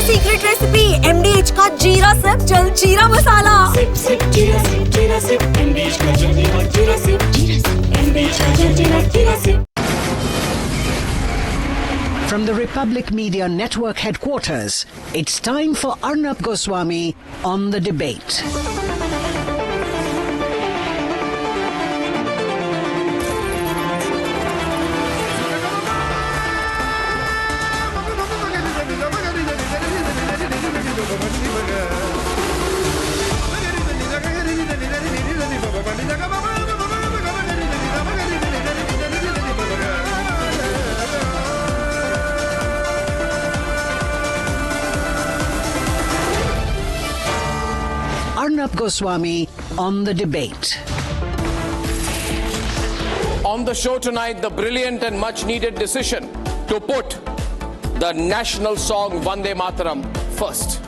Secret recipe MDH का जीरा SIP जल जीरा मसाला। सिप सिप जीरा सिप MDH का जल जीरा सिप MDH का जल जीरा SIP. From the Republic Media Network headquarters, it's time for Arnab Goswami on the debate. Arnab Goswami on the debate. On the show tonight, the brilliant and much needed decision to put the national song Vande Mataram first.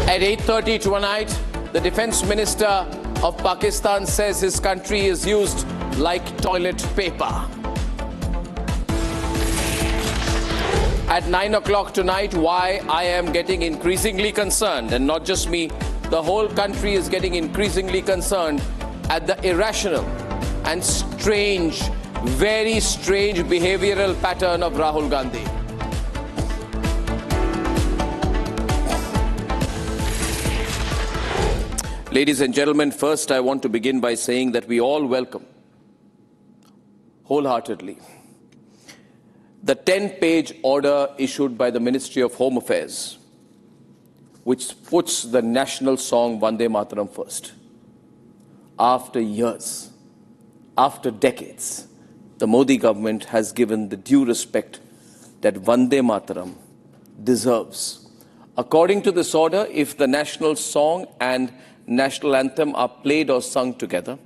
At 8:30 tonight, the Defence Minister of Pakistan says his country is used like toilet paper. At 9 o'clock tonight, why I am getting increasingly concerned, and not just me, the whole country is getting increasingly concerned at the irrational and strange, very strange behavioral pattern of Rahul Gandhi. Ladies and gentlemen, first I want to begin by saying that we all welcome wholeheartedly the 10-page order issued by the Ministry of Home Affairs, which puts the national song Vande Mataram first. After years, after decades, the Modi government has given the due respect that Vande Mataram deserves. According to this order, if the national song and national anthem are played or sung together,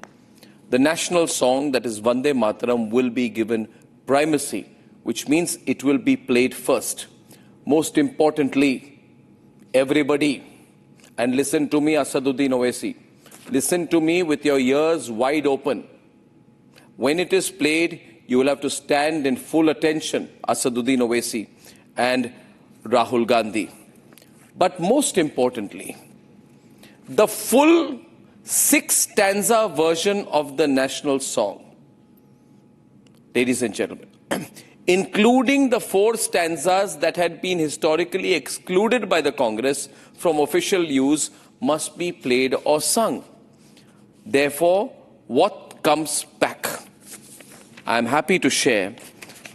the national song, that is Vande Mataram, will be given primacy, which means it will be played first. Most importantly, everybody, and listen to me, Asaduddin Owaisi, listen to me with your ears wide open. When it is played, you will have to stand in full attention, Asaduddin Owaisi and Rahul Gandhi. But most importantly, the full 6-stanza version of the national song, ladies and gentlemen, including the 4 stanzas that had been historically excluded by the Congress from official use, must be played or sung. Therefore, what comes back? I am happy to share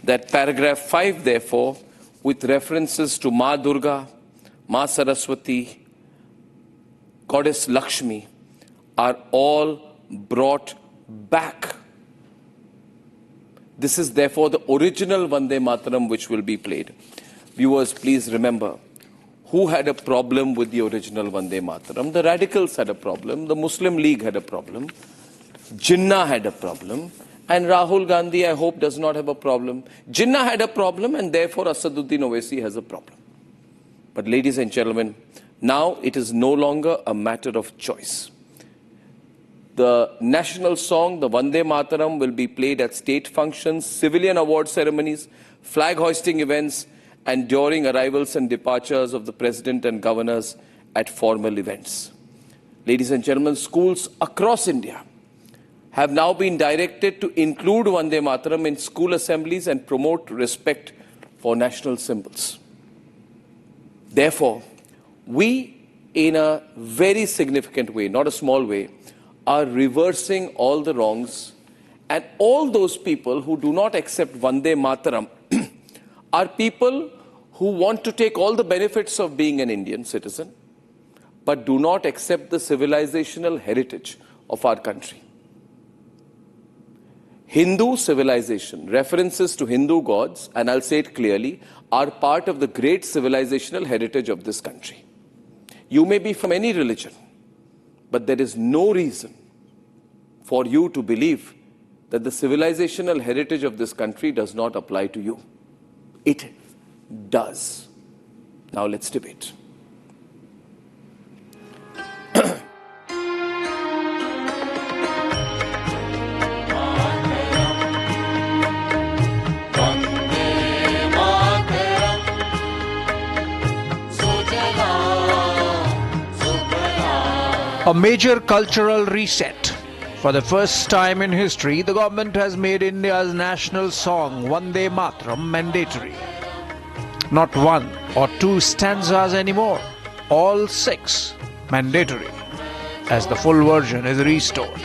that paragraph 5, therefore, with references to Ma Durga, Ma Saraswati, Goddess Lakshmi, are all brought back. This is therefore the original Vande Mataram which will be played. Viewers, please remember, who had a problem with the original Vande Mataram? The radicals had a problem, the Muslim League had a problem, Jinnah had a problem, and Rahul Gandhi, I hope, does not have a problem. Jinnah had a problem, and therefore Asaduddin Owaisi has a problem. But ladies and gentlemen, now it is no longer a matter of choice. The national song, the Vande Mataram, will be played at state functions, civilian award ceremonies, flag hoisting events, and during arrivals and departures of the President and governors at formal events. Ladies and gentlemen, schools across India have now been directed to include Vande Mataram in school assemblies and promote respect for national symbols. Therefore, we, in a very significant way, not a small way, are reversing all the wrongs, and all those people who do not accept Vande Mataram are people who want to take all the benefits of being an Indian citizen, but do not accept the civilizational heritage of our country. Hindu civilization, references to Hindu gods, and I'll say it clearly, are part of the great civilizational heritage of this country. You may be from any religion, but there is no reason for you to believe that the civilizational heritage of this country does not apply to you. It does. Now let's debate. Vande A major cultural reset. For the first time in history, the government has made India's national song Vande Mataram mandatory. Not one or two stanzas anymore, all 6 mandatory, as the full version is restored.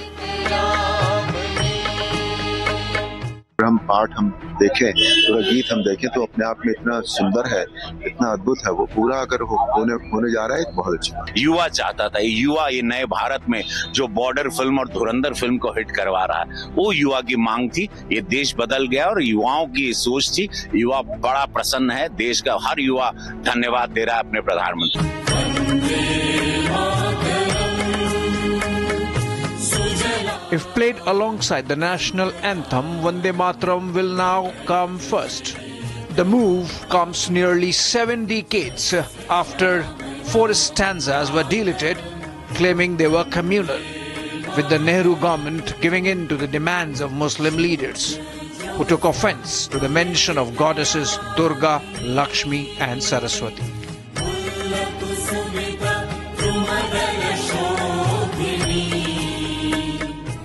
हम पाठ हम देखें, पूरा गीत हम देखें तो अपने आप में इतना सुंदर है, इतना अद्भुत है, वो पूरा अगर होने जा रहा है तो बहुत अच्छा। युवा चाहता था, युवा ये नए भारत में जो बॉर्डर फिल्म और धुरंधर फिल्म को हिट करवा रहा है, वो युवा की मांग थी। ये देश बदल गया और युवाओं की सोच थी। युवा बड़ा प्रसन्न है, देश का हर युवा धन्यवाद दे रहा है अपने प्रधानमंत्री। If played alongside the national anthem, Vande Mataram will now come first. The move comes nearly 7 decades after 4 stanzas were deleted, claiming they were communal, with the Nehru government giving in to the demands of Muslim leaders, who took offense to the mention of goddesses Durga, Lakshmi and Saraswati.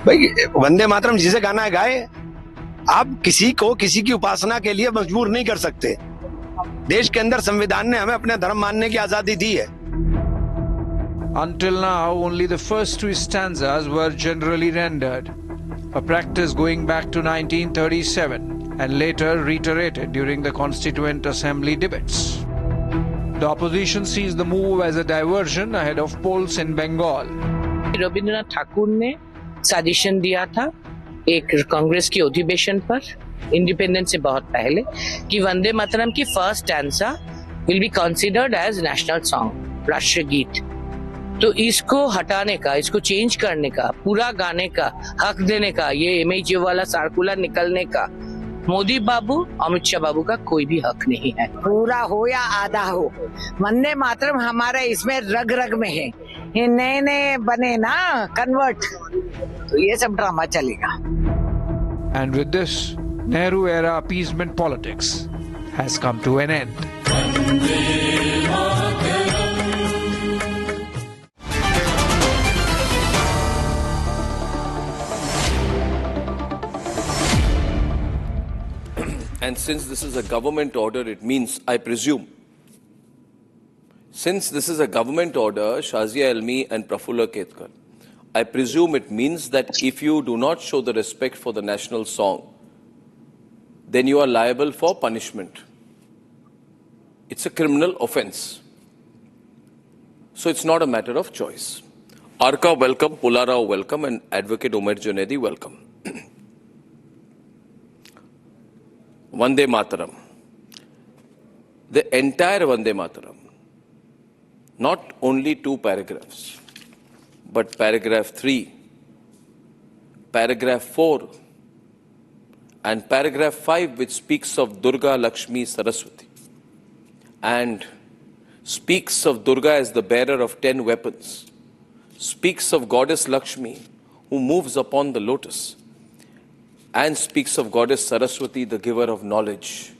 भाई वंदे मातरम जिसे गाना है गाए, आप किसी को किसी की उपासना के लिए मजबूर नहीं कर सकते। देश के अंदर संविधान ने हमें अपने धर्म मानने की आजादी दी है। Until now, only the first 2 stanzas were generally rendered, a practice going back to 1937 and later reiterated during the Constituent Assembly debates. The opposition sees the move as a diversion ahead of polls in Bengal. Rabindranath Thakur ने suggestion दिया था एक कांग्रेस की अधिवेशन पर independence से बहुत पहले कि वंदे मातरम की first stanza will be considered as national song, राष्ट्रीय गीत। तो इसको हटाने का, इसको चेंज करने का, पूरा गाने का हक देने का, ये MHA वाला सर्कुलर निकलने का मोदी बाबू, अमित शाह बाबू का कोई भी हक नहीं है। पूरा हो या आधा हो, वंदे मातरम हमारे इसमें रग रग में है। ये नए नए बने ना कन्वर्ट, तो ये सब ड्रामा चलेगा। And with this, Nehru era appeasement politics has come to an end. And since this is a government order, it means, I presume, since this is a government order, Shazia Elmi and Prafulla Ketkar, I presume it means that if you do not show the respect for the national song, then you are liable for punishment. It's a criminal offense. So it's not a matter of choice. Arka, welcome. Pularao, welcome. And Advocate Umer Junedi, welcome. Vande Mataram. The entire Vande Mataram, not only 2 paragraphs, but paragraph 3, paragraph 4, and paragraph 5, which speaks of Durga, Lakshmi, Saraswati, and speaks of Durga as the bearer of 10 weapons, speaks of goddess Lakshmi, who moves upon the lotus, and speaks of goddess Saraswati, the giver of knowledge.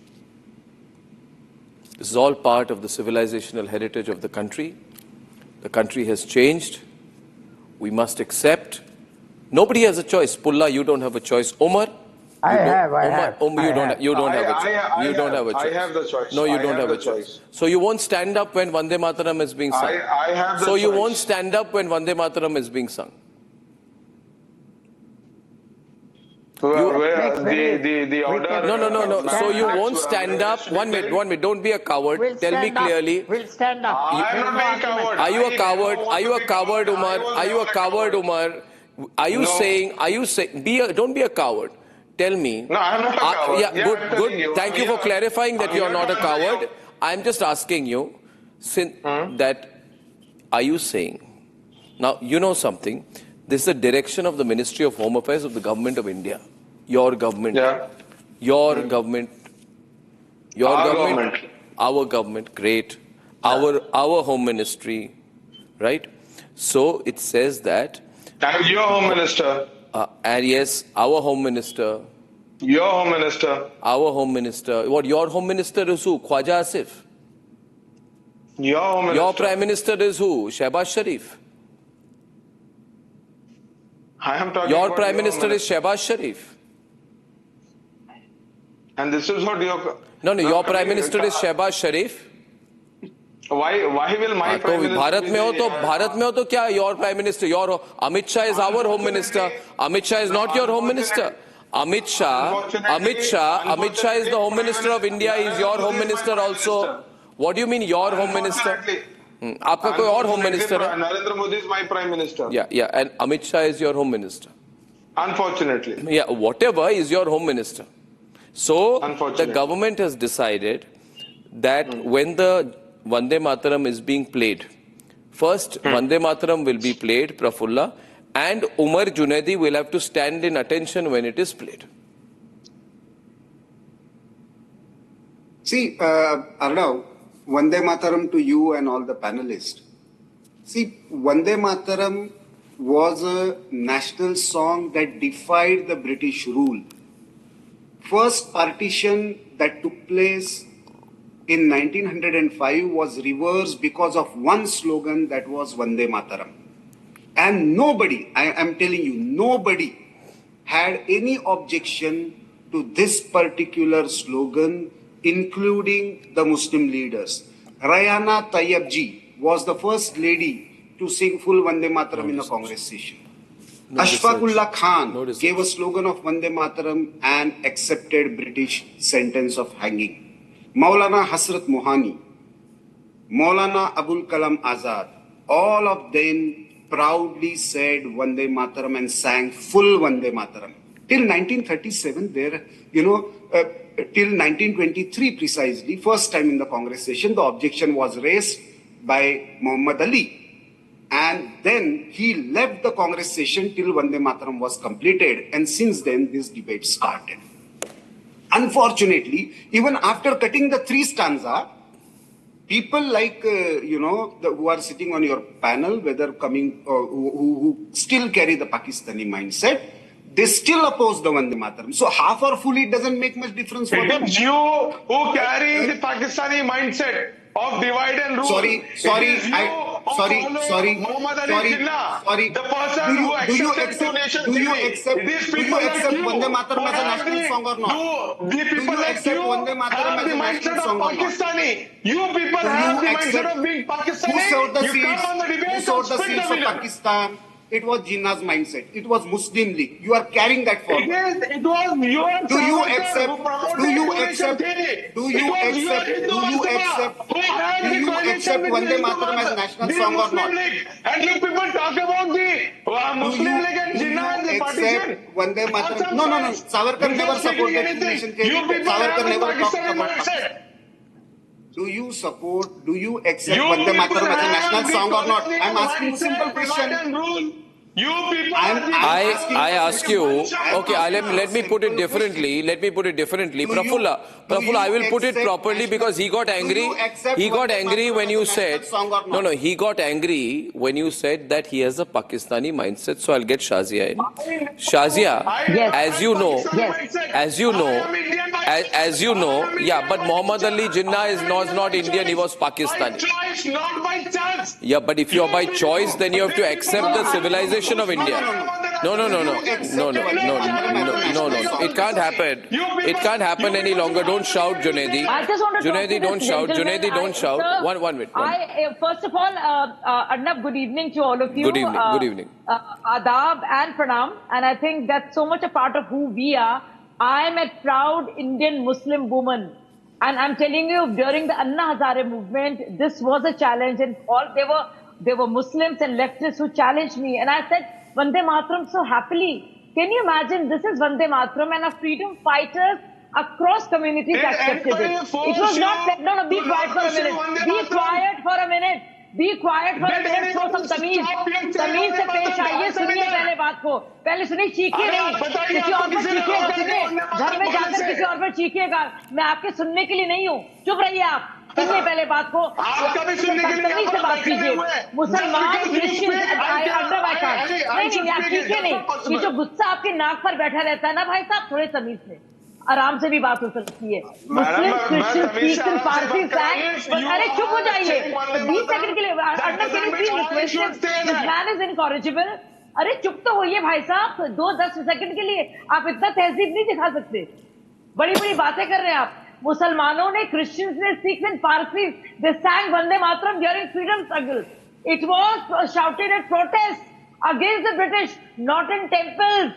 This is all part of the civilizational heritage of the country. The country has changed. We must accept. Nobody has a choice. Pulla, you don't have a choice. Omar, I have. you don't have a choice. You don't have a choice. I have the choice. No, you don't have a choice. So you won't stand up when Vande Mataram is being sung. I have the So you choice. won't stand up when Vande Mataram is being sung. The order. No. So you won't stand up. One minute. Don't be a coward. Tell me clearly. We'll stand up. I am not being coward. Are you a coward? Are you a coward, Umar? Are you a coward, Umar? Are you saying? Don't be a coward. Tell me. No, I'm not a coward. Yeah, good. Thank you for clarifying that you are not a coward. I'm just asking you, that are you saying? Now you know something. This is the direction of the Ministry of Home Affairs of the Government of India. Your government. Yeah. Your government. Our government. Our government. Great. Our Home Ministry. Right? So it says that. I'm your Home Minister. And yes, our Home Minister. Your Home Minister. Our Home Minister. What, your Home Minister is who? Khwaja Asif. Your Home Minister. Your Prime Minister is who? Shehbaz Sharif. I am talking Your about Prime Minister is Shehbaz Sharif. And this is what your... No, your Prime Minister is Shehbaz Sharif. Why will my तो Prime Minister... Bharat में हो तो क्या your Prime Minister? Your Amit Shah is our Home Minister. Amit Shah is not your Home Minister. Amit Shah is the Home Minister of India. He is your Home Minister also. What do you mean your Home Minister? आपका कोई और Home Minister है? Narendra Modi is my Prime Minister. Yeah, and Amit Shah is your Home Minister. Unfortunately. Yeah, whatever is your Home Minister. So the government has decided that when the Vande Mataram is being played, first Vande Mataram will be played, Prafulla, and Umar Junaidi will have to stand in attention when it is played. See, Arnav, Vande Mataram to you and all the panelists. See, Vande Mataram was a national song that defied the British rule. First partition that took place in 1905 was reversed because of one slogan that was Vande Mataram. And nobody, I am telling you, nobody had any objection to this particular slogan, including the Muslim leaders. Rayana Tayyab-ji was the first lady to sing full Vande Mataram in a Congress session. Ashfaqullah Khan gave a slogan of Vande Mataram and accepted British sentence of hanging. Maulana Hasrat Mohani, Maulana Abul Kalam Azad, all of them proudly said Vande Mataram and sang full Vande Mataram. Till 1937, till 1923 precisely, first time in the Congress session, the objection was raised by Muhammad Ali. And then he left the Congress session till Vande Mataram was completed. And since then, this debate started. Unfortunately, even after cutting the 3 stanza, people like, who are sitting on your panel, whether coming, who still carry the Pakistani mindset, they still oppose the Vande Mataram. So half or fully it doesn't make much difference for them. It's you who carry the Pakistani mindset of divide and rule. Sorry. The person who accepted 2 nations. Do you accept Vande Mataram as a national song or not? The people like you have the mindset of Pakistani. You people have the mindset of being Pakistani. Who sowed the You come on the debate seeds of Pakistan? It was Jinnah's mindset. It was Muslim League. You are carrying that forward. It was your Do you accept Vande Mataram as a national song or not? And you people talk about the Muslim League and Jinnah and the partition. Vande Mataram? No. Savarkar never supported nation state. Savarkar never talked about it. Do you accept Vande Mataram as a national song or not? I'm asking a simple question. You people I ask you, okay, let me put it differently. Prafulla, I will put it properly because he got angry. He got angry when you said, he got angry when you said that he has a Pakistani mindset. So I'll get Shazia in. Shazia, as you know, yeah, but Muhammad Ali Jinnah was not Indian, he was Pakistani. Not by chance. Yeah, but if you're by choice, then you have to accept the civilization of India. No. It can't happen. It can't happen any longer. Don't shout, Junaidi. Junaidi, don't shout. Junaidi, don't shout. One minute. First of all, Arnab, good evening to all of you. Good evening. Adab and Pranam. And I think that's so much a part of who we are. I am a proud Indian Muslim woman. And I'm telling you, during the Anna Hazare movement, this was a challenge. And there were Muslims and leftists who challenged me. And I said, Vande Mataram so happily. Can you imagine? This is Vande Mataram and our freedom fighters across communities accepted it. It was not said, no, be quiet for a minute. Be quiet for a minute. Be quiet for a minute. Show some तमीज से पेश आइए. सुनिए पहले बात को. पहले सुनिए, चीखिए नहीं. किसी और पर चीखिएगा. सुनिए, घर में जाकर किसी और पर चीखिएगा. मैं आपके सुनने के लिए नहीं हूँ. चुप रहिए आप. सुनिए पहले बात को. तमीज से बात कीजिए. मुसलमान, क्रिश्चियन, नहीं, आप चीखिए नहीं. ये जो गुस्सा आपके नाक पर बैठा रहता है ना भाई साहब, थोड़े तमीज से आराम से भी बात हो सकती है. मुस्लिम, क्रिश्चियन, सिख, पारसी, अरे चुप हो जाइए 20 सेकंड के लिए. This man is incorrigible. अरे चुप तो होइए भाई साहब, 2-10 सेकंड के लिए आप इतना तहजीब नहीं दिखा सकते। बड़ी बड़ी बातें कर रहे हैं आप। मुसलमानों ने, क्रिश्चियंस ने, Sikhs and Parsis, they sang Vande Mataram during freedom struggle. It was shouted at protest against the British, not in temples.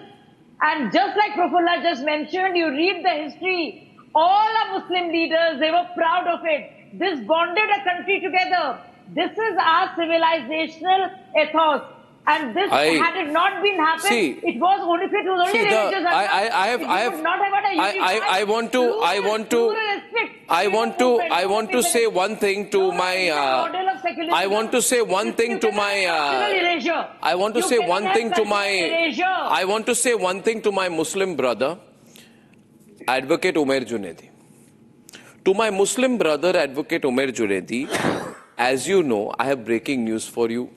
And just like Prafullah just mentioned, you read the history, all our Muslim leaders, they were proud of it. This bonded a country together. This is our civilizational ethos. And this, had it not been happened, it was only if it was only religious. I want to say one thing to my I want to say one thing to my Muslim brother, Advocate Umair Junaidi. To my Muslim brother, Advocate Umair Junaidi, as you know, I have breaking news for you.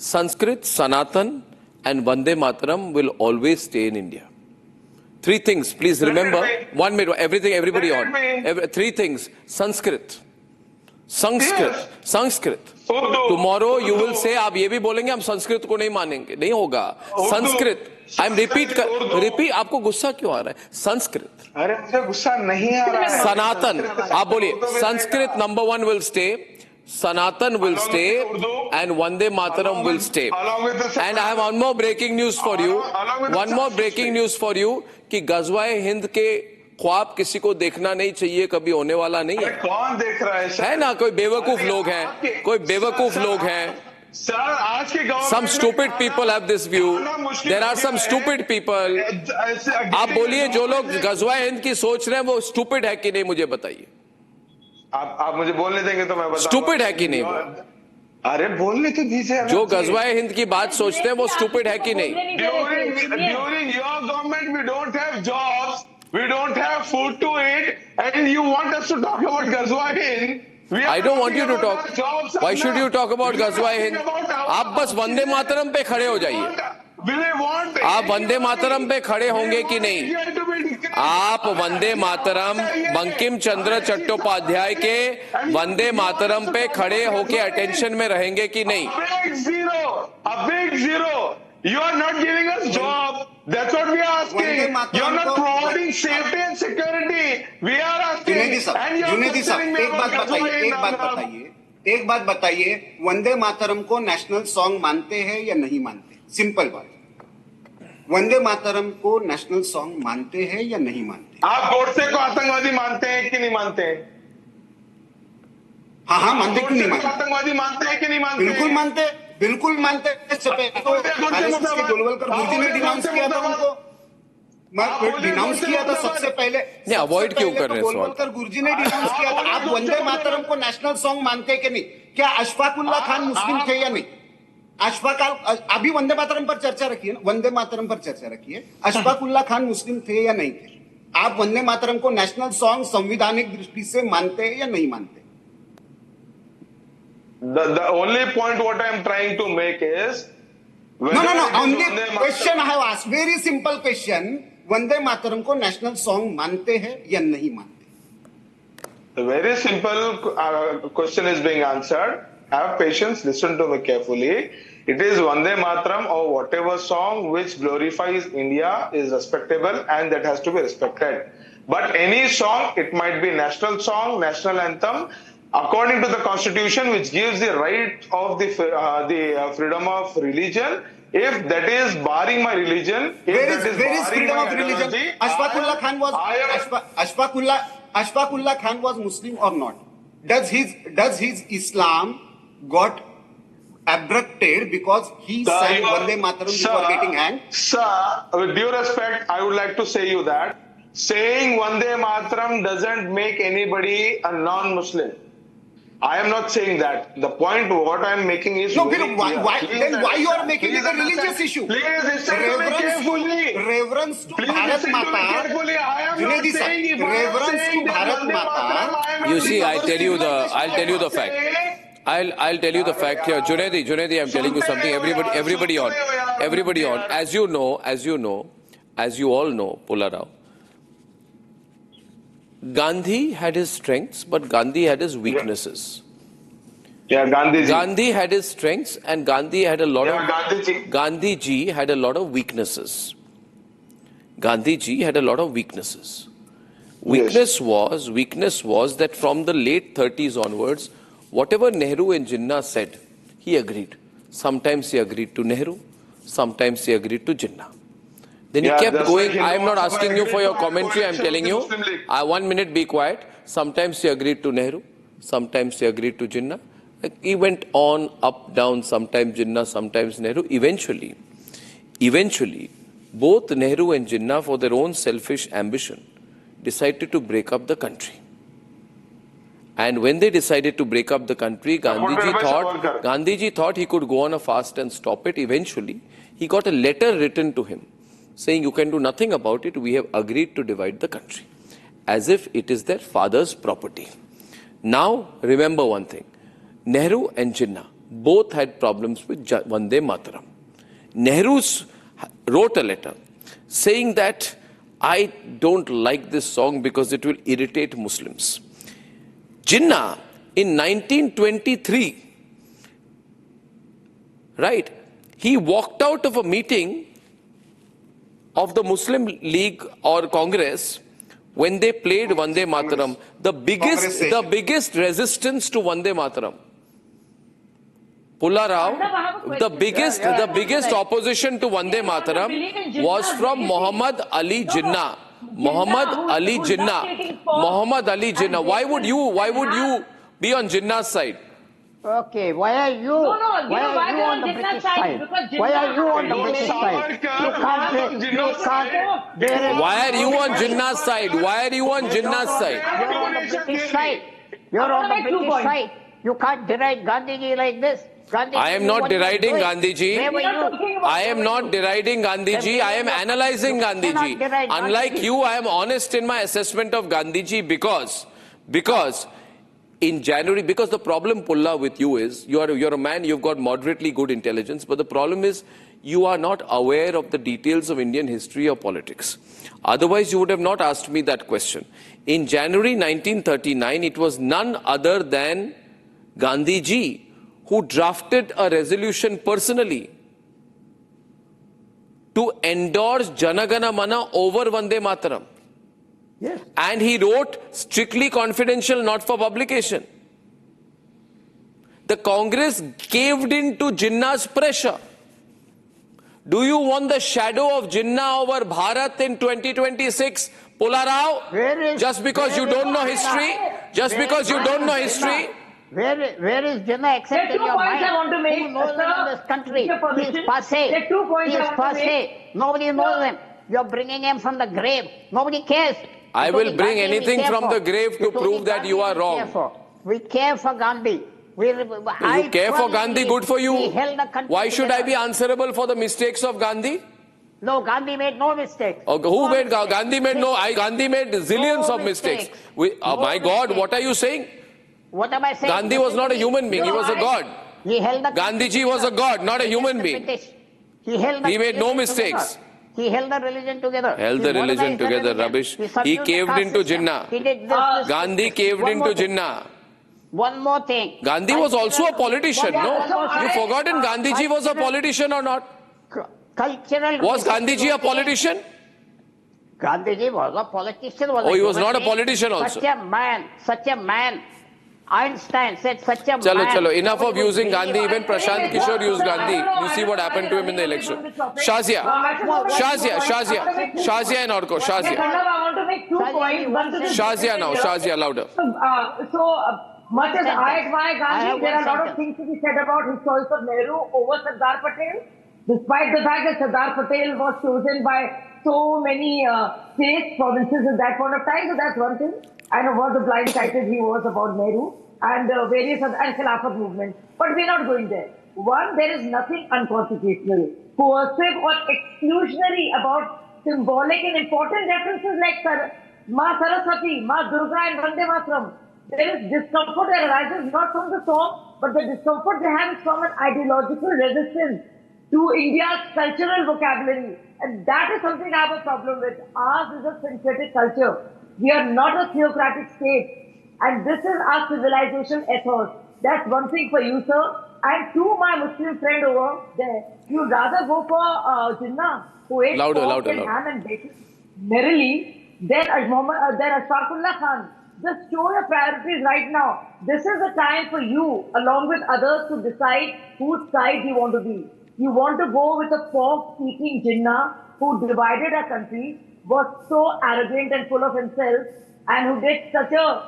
Sanskrit, Sanatan and Vande Mataram will always stay in India. Three things, please remember. 1 minute, everybody on. Three things. Sanskrit. Tomorrow you will say, आप ये भी बोलेंगे हम संस्कृत को नहीं मानेंगे. नहीं होगा. संस्कृत. I'm repeat. आपको गुस्सा क्यों आ रहा है? संस्कृत. अरे मुझे गुस्सा नहीं आ रहा है. सनातन. आप बोलिए. Sanskrit number 1 will stay. Sanatan will stay and Vande Mataram will stay. And I have one more breaking news for you. One more breaking news for you कि गज़वाए हिंद के ख्वाब किसी को देखना नहीं चाहिए, कभी होने वाला नहीं है. कौन देख रहा है ना? कोई बेवकूफ लोग हैं. सर, आज के government Some stupid people have this view. There are some stupid people. आप बोलिए जो लोग गज़वाए हिंद की सोच रहे हैं वो stupid है कि नहीं, मुझे बताइए. आप मुझे बोलने देंगे तो मैं बताऊंगा. स्टूपिड है कि नहीं? अरे बोलने तो दीजिए. जो गज़वाए हिंद की बात सोचते हैं वो स्टूपिड है कि नहीं? During your government we don't have jobs, we don't have food to eat, and you want us to talk about Ghazwa Hind. I don't want you to talk. Why should you talk about Ghazwa Hind? आप बस वंदे मातरम पे खड़े हो जाइए. आप वंदे मातरम पे खड़े होंगे कि नहीं? आप वंदे मातरम, बंकिम चंद्र चट्टोपाध्याय के वंदे मातरम पे खड़े होके अटेंशन में रहेंगे कि नहीं? A big zero. You are not giving us job. That's what we are asking. You are not providing safety and security. We are asking. Junedi साहब, एक बात बताइए, वंदे मातरम को नेशनल सॉन्ग मानते हैं या नहीं मानते? सिंपल बात. वंदे मातरम को नेशनल सॉन्ग मानते हैं या नहीं मानते? आप गोडसे को आतंकवादी मानते हैं कि नहीं मानते हैं? हाँ, मानते कि नहीं मानते? आतंकवादी मानते हैं कि नहीं मानते? बिल्कुल मानते. गोलवलकर गुरुजी ने डिनाउंस किया था उनको. डिनाउंस किया था सबसे पहले. अवॉइड क्यों कर रहे हैं? गोलवलकर गुरुजी ने डिनाउंस किया था. आप वंदे मातरम को नेशनल सॉन्ग मानते हैं कि नहीं? क्या अशफाकुल्ला खान मुस्लिम थे या नहीं? अभी वंदे मातरम पर चर्चा रखिए ना. वंदे मातरम पर चर्चा रखिए. अशफाकुल्ला खान मुस्लिम थे या नहीं थे? आप वंदे मातरम को नेशनल सॉन्ग संवैधानिक दृष्टि से मानते हैं या नहीं मानते? The only point what I am trying to make is no. Only question I have asked. Very simple question. Vande Mataram को नेशनल सॉन्ग मानते हैं या नहीं मानते? The very simple question is being answered. Have patience. Listen to me carefully. It is Vande Mataram or whatever song which glorifies India is respectable and that has to be respected. But any song, it might be national song, national anthem, according to the constitution, which gives the right of the freedom of religion. If that is barring my religion, where is freedom of religion? Ashfaqullah Khan was Muslim or not? Does his Islam got abducted because he sang Vande Mataram before getting hanged? Sir, with due respect, I would like to say you that saying Vande Mataram doesn't make anybody a non-Muslim. I am not saying that. The point what I am making is why you are making it a religious issue? Please listen to me carefully. Reverence to Bharat Mata. Junaidi sir, reverence to Bharat Mata. You see, I'll tell you the fact. I'll tell you the fact here. Junaidi, I'm telling you something. Everybody on. As you all know, Pula Rao, Gandhi had his strengths, but Gandhi had his weaknesses. Yeah, Gandhi ji. Gandhi had his strengths, and Gandhi had a lot Yeah, of Gandhi ji. Gandhi ji had a lot of weaknesses. Gandhi ji had a lot of weaknesses. Weakness was that from the late 30s onwards, whatever Nehru and Jinnah said, he agreed. Sometimes he agreed to Nehru, sometimes he agreed to Jinnah. Then he kept going. I am not asking you for your commentary, I am telling you. 1 minute, be quiet. Sometimes he agreed to Nehru, sometimes he agreed to Jinnah. He went on, up, down, sometimes Jinnah, sometimes Nehru. Eventually, both Nehru and Jinnah, for their own selfish ambition, decided to break up the country. And when they decided to break up the country, Gandhiji thought he could go on a fast and stop it. Eventually, he got a letter written to him saying, you can do nothing about it, we have agreed to divide the country. As if it is their father's property. Now, remember one thing. Nehru and Jinnah both had problems with Vande Mataram. Nehru wrote a letter saying that I don't like this song because it will irritate Muslims. Jinnah in 1923, right, he walked out of a meeting of the Muslim League or Congress when they played Vande Mataram, the biggest resistance to Vande Mataram. Pulla Rao, the biggest opposition to Vande Mataram was from Muhammad Ali Jinnah. Muhammad Ali Jinnah. Why would you be on Jinnah's side? Okay, why are you on the British side? Why are you on the British side? Why are you on Jinnah's side? Why are you on Jinnah's side? You're on the British side. You're on the British side. You can't deride Gandhiji like this. I am not deriding Gandhiji. I am not deriding Gandhiji. I am analyzing Gandhiji. Unlike you, I am honest in my assessment of Gandhiji because in January, because the problem, Pulla, with you is you're a man, you've got moderately good intelligence, but the problem is you are not aware of the details of Indian history or politics. Otherwise, you would have not asked me that question. In January 1939, it was none other than Gandhiji who drafted a resolution personally to endorse Jana Gana Mana over Vande Mataram. Yes. And he wrote strictly confidential, not for publication. The Congress caved in to Jinnah's pressure. Do you want the shadow of Jinnah over Bharat in 2026? Pulla Rao? Just because you don't know history? Just because you don't know history? Where is Jinnah except in your mind? I want to make. Who knows him in this country? He is passé. He is passé. Nobody knows him. You're bringing him from the grave. Nobody cares. I will bring anything from the grave to prove that you are wrong. We care for Gandhi. You care for Gandhi, good for you. Why should I be answerable for the mistakes of Gandhi? No, Gandhi made no mistakes. Okay, who made Gandhi made no? Gandhi made zillions of mistakes. My God, what are you saying? What am I saying? Gandhi was not a human being. He was a god. Gandhiji was a god, not a human being. He made no mistakes. He held the religion together. Held the religion together, rubbish. He caved into Jinnah. Gandhi caved into Jinnah. One more thing. Gandhi was also a politician, no? You've forgotten Gandhiji was a politician or not? Was Gandhiji a politician? Gandhiji was a politician. Oh, he was not a politician also. Such a man. Einstein said such a man. Chalo, enough of using Gandhi. Even Prashant Kishore used Gandhi. You see what happened to him in the election. Shazia and Orko. Shazia. I want to make 2 points. Shazia now. Shazia, louder. Much as I admire Gandhi, there are a lot of things to be said about his choice of Nehru over Sardar Patel. Despite the fact that Sardar Patel was chosen by so many states, provinces at that point of time, so that's one thing. I know what the blindsided he was about Nehru and various other and Khilafat movement. But we're not going there. One, there is nothing unconstitutional, coercive or exclusionary about symbolic and important references like Ma Saraswati, Ma Durga and Vande Mataram. There is discomfort that arises not from the song, but the discomfort they have is from an ideological resistance to India's cultural vocabulary. And that is something I have a problem with. Ours is a synthetic culture. We are not a theocratic state. And this is our civilization ethos. That's one thing for you, sir. And to my Muslim friend over there, you'd rather go for Jinnah, who ate pork and ham and bacon merrily, than Ashfaqullah Khan. Just show your priorities right now. This is the time for you, along with others, to decide whose side you want to be. You want to go with a pork-eating Jinnah who divided our country, was so arrogant and full of himself, and who did such a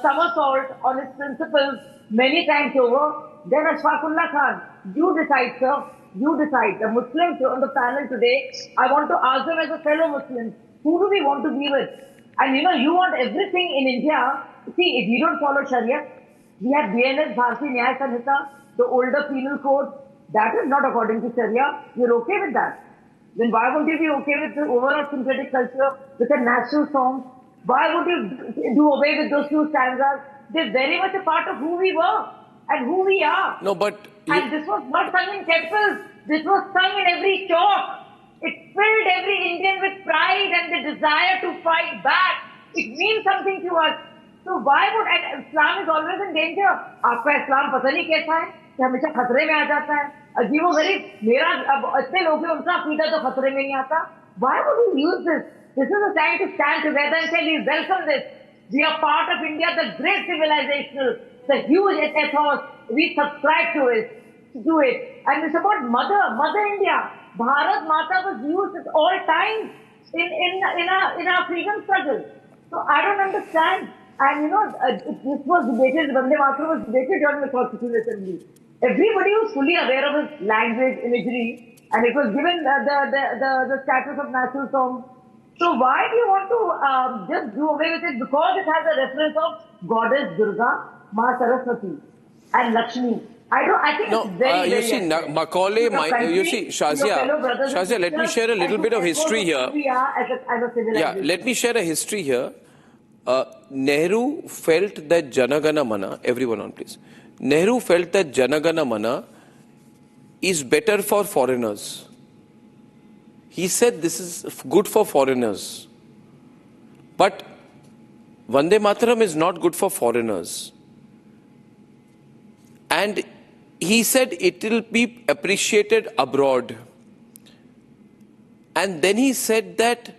somersault on his principles many times over. Then Ashfaqullah Khan, you decide, sir. You decide. The Muslims on the panel today, I want to ask them as a fellow Muslim, who do we want to be with? And you know, you want everything in India. See, if you don't follow Sharia, we have BNS, Bharati Nyaya Sanhita, the older penal code. That is not according to Sharia. You're okay with that? Then why would you be okay with the overall synthetic culture, with a national song? Why would you do away with those two stanzas? They're very much a part of who we were and who we are. No, but... And this was not sung in temples. This was sung in every chowk. It filled every Indian with pride and the desire to fight back. It means something to us. So why would... And Islam is always in danger. आपका Islam पता नहीं कैसा है कि हमेशा खतरे में आ जाता है. अजीबो गरीब मेरा इतने लोग हैं उनका अकीदा तो खतरे में नहीं आता. Why would we use this? This is a time to stand together and say we welcome this. We are part of India, the great civilizational, the huge ethos. We subscribe to it. And it's about Mother India. Bharat Mata was used at all times in our freedom struggle. So I don't understand. And you know, this was debated, Vande Mataram was debated during the Constitutional Assembly. Everybody was fully aware of his language, imagery, and it was given the status of national song. So why do you want to just do away with it? Because it has a reference of Goddess Durga, Ma Saraswati, and Lakshmi. I think it's very, you see, Macaulay, you see, Shazia, let me share a little bit of history here. Yeah, let me share a history here. Nehru felt that Janagana Mana, everyone on please. Nehru felt that Janagana Mana is better for foreigners. He said this is good for foreigners. But Vande Mataram is not good for foreigners. And he said it will be appreciated abroad. And then he said that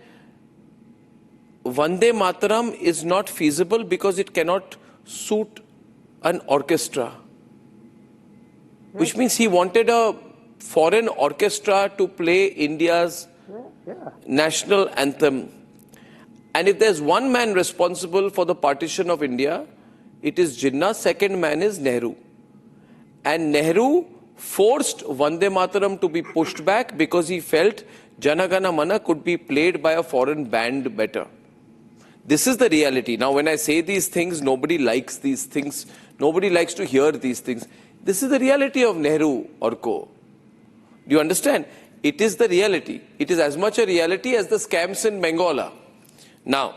Vande Mataram is not feasible because it cannot suit an orchestra. Which means he wanted a foreign orchestra to play India's national anthem. And if there's one man responsible for the partition of India, it is Jinnah. Second man is Nehru. And Nehru forced Vande Mataram to be pushed back because he felt Janagana Mana could be played by a foreign band better. This is the reality. Now, when I say these things, nobody likes these things. Nobody likes to hear these things. This is the reality of Nehru or co. Do you understand? It is the reality. It is as much a reality as the scams in Bengal. Now,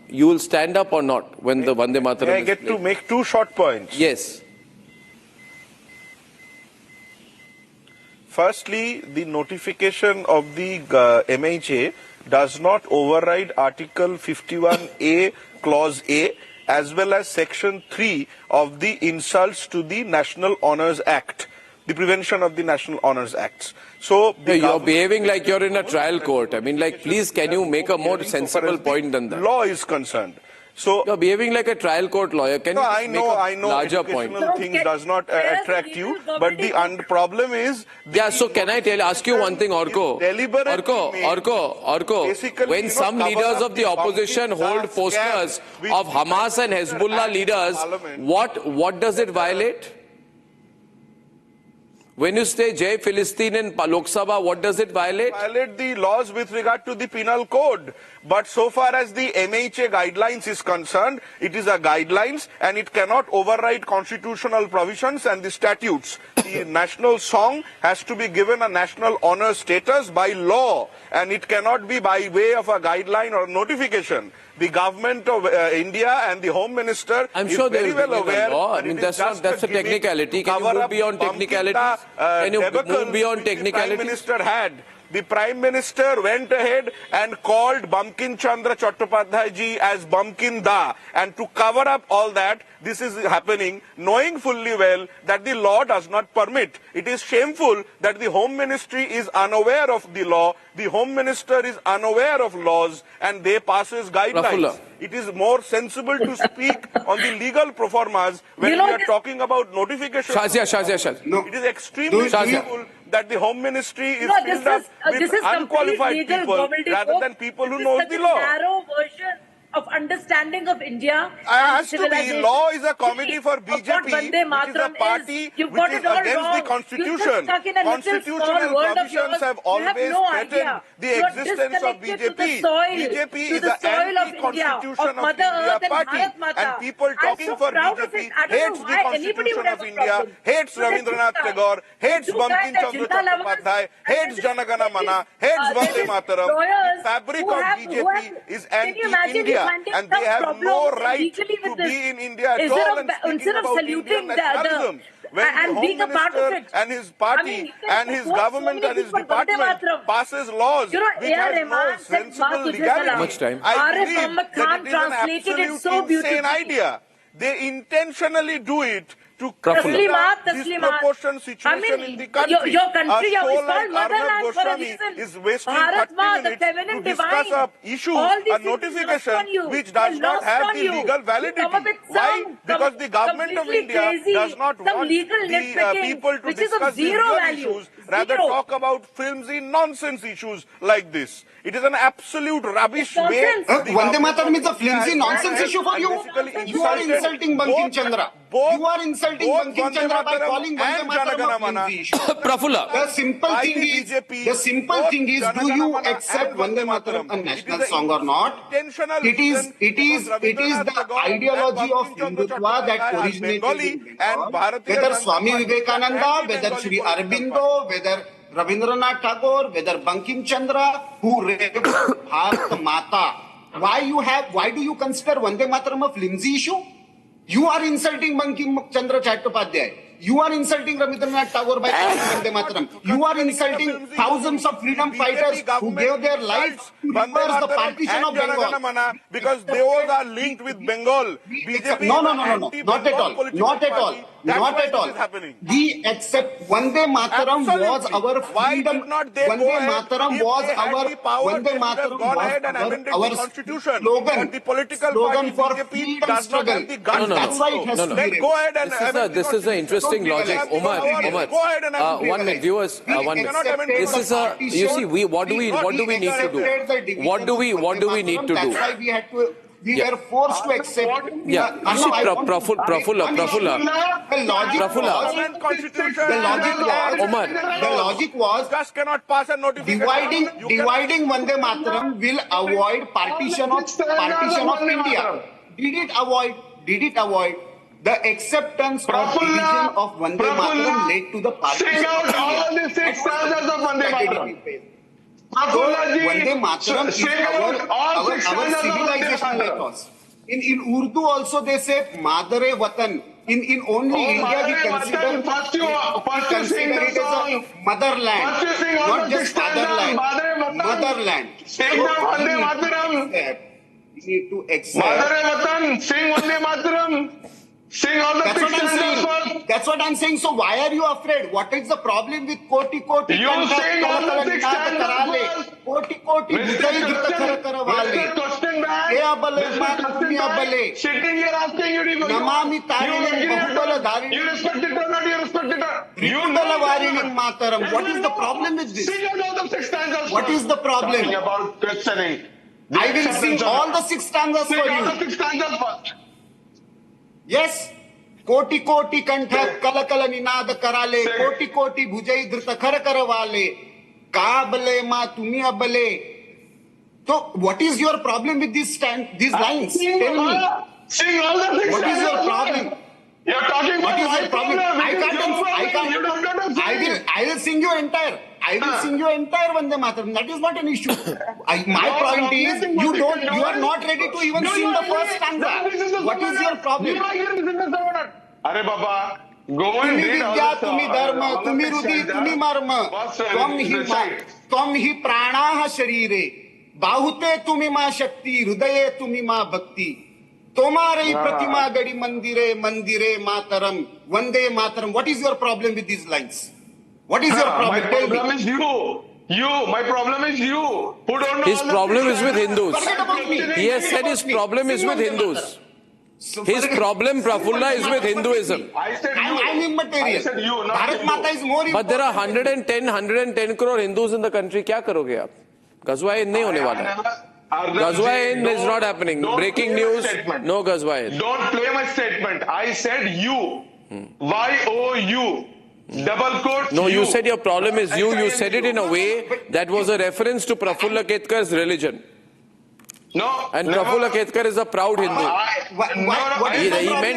you will stand up or not when the Vande Mataram I get to make two short points? Yes. Firstly, the notification of the MHA does not override Article 51A, Clause A, as well as Section 3 of the Insults to the National Honours Act, the Prevention of the National Honours Acts. So you're behaving like you're in a trial court. I mean, like, please, can you make a more sensible point than that? Law is concerned. So you're behaving like a trial court lawyer. Can you I know larger point? Things does not attract you, but the problem is... Yeah, so can I ask you one thing, Orko? Orko, when some leaders of the opposition hold posters of Hamas and Hezbollah leaders, what does it violate? When you say Jai Philistine in Lok Sabha, what does it violate? Violate the laws with regard to the penal code. But so far as the MHA guidelines is concerned, it is a guidelines and it cannot override constitutional provisions and the statutes. The national song has to be given a national honor status by law, and it cannot be by way of a guideline or notification. The government of India and the Home Minister is very well aware. I mean, that's a technicality. Can you move beyond technicalities? Can you move beyond technicalities? The Prime Minister had the Prime Minister went ahead and called Bankim Chandra Chattopadhyay ji as Bankim Da, and to cover up all that, this is happening, knowing fully well that the law does not permit. It is shameful that the Home Ministry is unaware of the law, the Home Minister is unaware of laws, and they passes guidelines. Prafulla. It is more sensible to speak on the legal proformas when we are talking about notification. Shazia. No. It is extremely shameful that the Home Ministry is filled up with unqualified people rather than people who know the law. Narrow version of understanding of India. As to be, law is a comedy for BJP, which is a party which is against the Constitution. Constitutional provisions have always threatened the existence of BJP. BJP is the anti-Constitution of India party, and people talking for BJP hates the Constitution of India, hates Rabindranath Tagore, hates Bankim Chandra Chattopadhyay, hates Jana Gana Mana, hates Vande Mataram. The fabric of BJP is anti-India. And they have no right to be in India at all and speaking about Indian nationalism. When the Home Minister and his party and his government and his department passes laws which has no sensible legality, I believe that it is an absolute insane idea. They intentionally do it to create a disproportionate situation in the country. Your country a show is like called Motherland Arnab for a Goswami reason. is wasting Bharat 30 Ma, the minutes feminine to discuss divine. a issue, All these a things notification lost on you. which does They not lost have on the you. legal You validity. come up with Why? some Because the government of completely India crazy, does not some want legal the nitpicking, people to which is of discuss the zero real value. issues, rather Zero. talk about flimsy nonsense issues like this. It is an absolute rubbish way. Vande Mataram is a flimsy nonsense issue for you. You are insulting Bankim Chandra. You are insulting Bankim Chandra by calling Vande Mataram a flimsy issue. Prafulla. The simple thing is, do you accept Vande Mataram a national song or not? It is the ideology of Hindutva that originated in Bengal. Whether Swami Vivekananda, whether Sri Aurobindo, whether Rabindranath Tagore, whether Bankim Chandra, who raved Bharat Mata. Why do you consider Vande Mataram a flimsy issue? You are insulting Bankim Chandra Chattopadhyay. You are insulting Rabindranath Tagore by calling Vande Mataram. You are insulting thousands of freedom fighters who gave their lives to reverse the partition of Bengal. Because those are linked with Bengal. BJP No. Not at all. We accept Vande Mataram was our freedom. Vande Mataram was our constitution. slogan. The political slogan party for BJP freedom does not struggle. have the guts. That's why it has to be. Go ahead and This is an interesting logic. Omar. Go ahead and 1 minute, viewers. 1 minute. This is a. You see, what do we need to do? What do we need to That's do? why we had to. We were forced to accept. Yeah, you see, Prafulla. Omar. The logic was just cannot pass a notification. Dividing Vande Mataram will avoid partition of India. Did it avoid? The acceptance of division of Vande Mataram led to the partition of India. All the 6 stanzas of Vande Mataram. Vande Mataram is our civilization ethos. In Urdu also they say Madare Watan. In only India we consider it as a motherland, not just fatherland. Motherland. Sing Vande Mataram. We need to accept. Madare Watan, sing Vande Mataram. Sing all the 6 stanzas. That's what I'm saying. So why are you afraid? What is the problem with Koti? You sing all the 6 stanzas. Koti. Mr. Question back. Sitting here asking you to Namami Tarinim you respect it or not, you respect it or Mataram. What is the problem with this? Sing all the 6 stanzas. What is the problem? Talking about questioning. I will sing all the 6 stanzas for Sing all you. the 6 stanzas first. Yes. Koti kantha kala ninad karale. Koti bhujai dhrita khar karavale. Kaabale ma tumi abale. So what is your problem with these lines? Tell me. Sing all the 6 stanzas. What is your problem? You're talking about what is your problem? I will sing you entire. I will sing you entire Vande Mataram. That is not an issue. My point is, you are not ready to even sing the first stanza. What is your problem? Arey Baba, Go and तुम्ही read all Vidya the तुम्ही धर्म all the तुम्ही things हृदय he has तुम्ही done. मर्म First, त्वं हि प्राणाः शरीरे बाहुते तुम्ही मा शक्ती हृदये तुम्ही मा भक्ती तोमारई प्रतिमा गडी मंदिरे मंदिरे मातरम Vande Mataram. What is your problem with these lines? What is your problem? My Tell me. problem is you. My problem is you. Who don't know His all the problem things is with I have done. Hindus. Forget about me. He has said his problem is with Hindus. His problem, Prafulla, is with Hinduism. I said you. I'm immaterial. I said you, not Bharat Hindu. Mata is more important. But there are 110 crore Hindus in the country. क्या करोगे आप? Ghazwa-e-Hind नहीं होने वाला है. Ghazwa-e-Hind is not happening. Breaking news. No Ghazwa-e-Hind. Don't play my statement. I said you. Y-O-U. Double quote. No, you said your problem is you. You said it in a way that was a reference to Prafulla Ketkar's religion. No. And never. Prafulla Ketkar is a proud Hindu.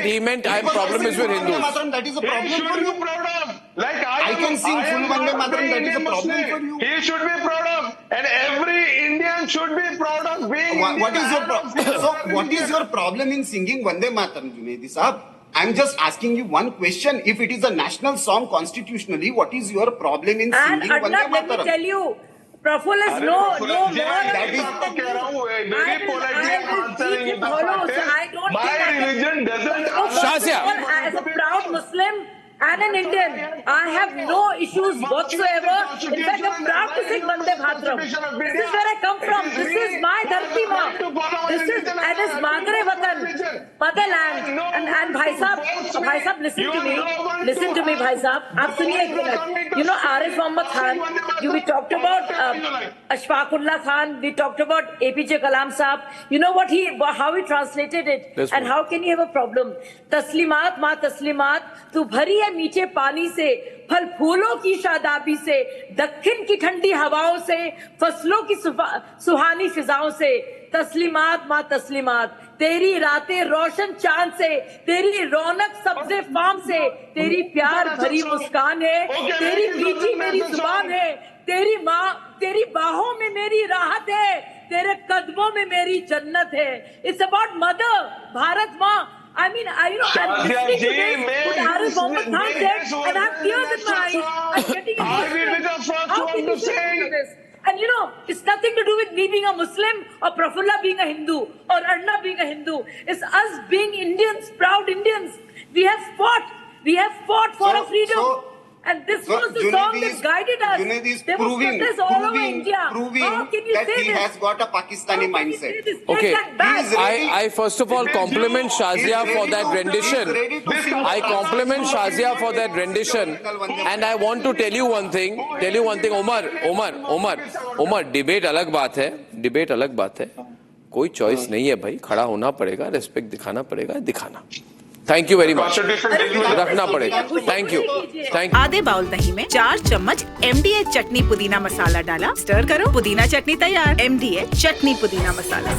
He meant my problem is with Hindus. That is a He problem should for be you. proud of. Like I can sing full Vande Mataram, that is a problem for you. He should be proud of. And every Indian should be proud of being What is your Indian. so what is your problem in singing Vande Mataram, Junaidi Sahab? I'm just asking you one question. If it is a national song constitutionally, what is your problem in And singing Vande Arnab, let me Mataram? tell you, Prafulla is no more That is what very politely I'm answering in the fact is, my religion doesn't allow Shazia. As a proud Muslim and an Indian, I have no issues whatsoever. In fact, I'm proud to sing Vande Mataram. This is where I come from. This is my Dharti Ma. This is and is Magre Vatan, motherland. And Bhai Sahab, listen to me, Bhai Sahab. Aap suniye ek minute. You know Arif Muhammad Khan. We talked about Ashfaqullah Khan. We talked about APJ Kalam Sahab. You know how he translated it, That's and right. how can you have a problem? Taslimat ma taslimat, tu bhari hai मीठे पानी से, फल फूलों की शादाबी से, दक्षिण की ठंडी हवाओं से, फसलों की सुहानी फिजाओं से, तस्लीमात माँ तस्लीमात, तेरी रातें रोशन चांद से, तेरी रौनक सब्जे फार्म से, तेरी प्यार भरी मुस्कान है, तेरी मीठी मेरी जुबान है, तेरी बाहों में मेरी राहत है, तेरे कदमों में मेरी जन्नत है. It's about mother, भारत माँ. I mean, I'm listening to this, what Arif Muhammad Khan said, and I have tears in my eyes. I'm getting emotional. How can you listen to this? And you know, it's nothing to do with me being a Muslim or Prafulla being a Hindu or Arnab being a Hindu. It's us being Indians, proud Indians. We have fought for our freedom. And this was the song that guided us. There was protests all over India. How can you that say he this? has got a Pakistani mindset. Okay, Bad. I first of all compliment Shazia for that rendition. I compliment Shazia for that rendition, and I want to tell you one thing. Omar, debate अलग बात है. कोई choice नहीं है भाई, खड़ा होना पड़ेगा, रेस्पेक्ट दिखाना पड़ेगा, दिखाना. Thank you very much. रखना पड़ेगा. Thank you. आधे बाउल दही में 4 चम्मच MDH चटनी पुदीना मसाला डाला, स्टर करो, पुदीना चटनी तैयार. MDH चटनी पुदीना मसाला.